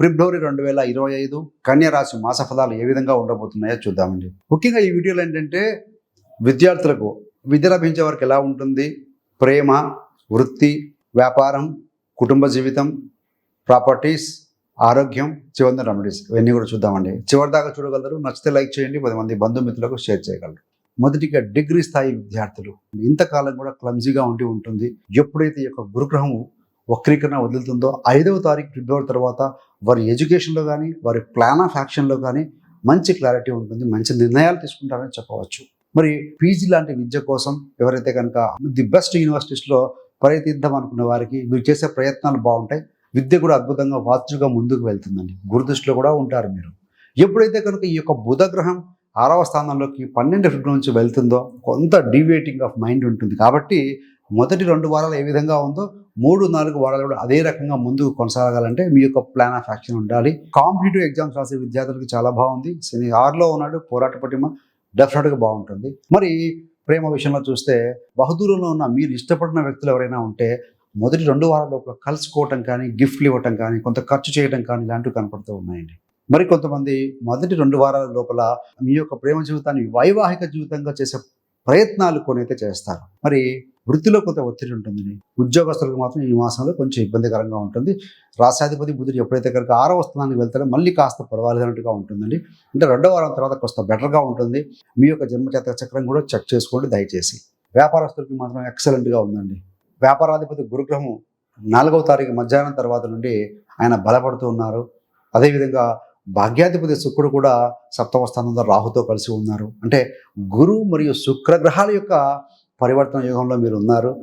ఫిబ్రవరి 2025 కన్యా రాశి మాస ఫలాలు ఏ విధంగా ఉండబోతున్నాయో చూద్దామండి. ముఖ్యంగా ఈ వీడియోలో ఏంటంటే విద్యార్థులకు విద్య లభించే వారికి ఎలా ఉంటుంది, ప్రేమ, వృత్తి, వ్యాపారం, కుటుంబ జీవితం, ప్రాపర్టీస్, ఆరోగ్యం, చివరి రెమెడీస్ ఇవన్నీ కూడా చూద్దామండి. చివరి దాకా చూడగలరు. నచ్చితే లైక్ చేయండి, 10 మంది బంధుమిత్రులకు షేర్ చేయగలరు. మొదటిగా డిగ్రీ స్థాయి విద్యార్థులు ఇంతకాలం కూడా క్లమ్జీగా ఉంటుంది. ఎప్పుడైతే ఈ యొక్క గురుగ్రహం వక్రీకరణ వదులుతుందో 5వ తారీఖు ఫిబ్రవరి తర్వాత వారి ఎడ్యుకేషన్లో కానీ వారి ప్లాన్ ఆఫ్ యాక్షన్లో కానీ మంచి క్లారిటీ ఉంటుంది, మంచి నిర్ణయాలు తీసుకుంటారని చెప్పవచ్చు. మరి పీజీ లాంటి విద్య కోసం ఎవరైతే కనుక ది బెస్ట్ యూనివర్సిటీస్లో ప్రయత్నిద్దాం అనుకున్న వారికి మీరు చేసే ప్రయత్నాలు బాగుంటాయి. విద్య కూడా అద్భుతంగా వాచుగా ముందుకు వెళ్తుందండి. గురుదృష్టిలో కూడా ఉంటారు మీరు. ఎప్పుడైతే కనుక ఈ యొక్క బుధగ్రహం 6వ స్థానంలోకి 12 ఫిబ్రవరి నుంచి వెళ్తుందో కొంత డీవియేటింగ్ ఆఫ్ మైండ్ ఉంటుంది. కాబట్టి మొదటి 2 వారాలు ఏ విధంగా ఉందో 3-4 వారాలు కూడా అదే రకంగా ముందుకు కొనసాగాలంటే మీ యొక్క ప్లాన్ ఆఫ్ యాక్షన్ ఉండాలి. కాంపిటేటివ్ ఎగ్జామ్స్ రాసే విద్యార్థులకు చాలా బాగుంది. శని 6లో ఉన్నాడు, పోరాట పటిమ డెఫినెట్గా బాగుంటుంది. మరి ప్రేమ విషయంలో చూస్తే బహదూరులో ఉన్న మీరు ఇష్టపడిన వ్యక్తులు ఎవరైనా ఉంటే మొదటి 2 వారాల లోపల కలుసుకోవటం కానీ, గిఫ్ట్లు ఇవ్వటం కానీ, కొంత ఖర్చు చేయడం కానీ ఇలాంటివి కనపడుతూ ఉన్నాయండి. మరి కొంతమంది మొదటి 2 వారాల లోపల మీ యొక్క ప్రేమ జీవితాన్ని వైవాహిక జీవితంగా చేసే ప్రయత్నాలు కొనైతే చేస్తారు. మరి వృత్తిలో కొంత ఒత్తిడి ఉంటుందని, ఉద్యోగస్తులకు మాత్రం ఈ మాసంలో కొంచెం ఇబ్బందికరంగా ఉంటుంది. రాష్ట్రాధిపతి బుధుడు ఎప్పుడైతే కనుక 6వ స్థానానికి వెళ్తారో మళ్ళీ కాస్త పర్వాలేదన్నట్టుగా ఉంటుందండి. అంటే 2వ వారం తర్వాత కాస్త బెటర్గా ఉంటుంది. మీ యొక్క జన్మజాతక చక్రం కూడా చెక్ చేసుకోండి దయచేసి. వ్యాపారస్తులకి మాత్రం ఎక్సలెంట్గా ఉందండి. వ్యాపారాధిపతి గురుగ్రహం 4వ తారీఖు మధ్యాహ్నం తర్వాత నుండి ఆయన బలపడుతూ ఉన్నారు. అదేవిధంగా భాగ్యాధిపతి శుక్రుడు కూడా 7వ స్థానంలో రాహుతో కలిసి ఉన్నారు. అంటే గురు మరియు శుక్రగ్రహాల యొక్క పరివర్తన యోగంలో మీరు ఉన్నారు.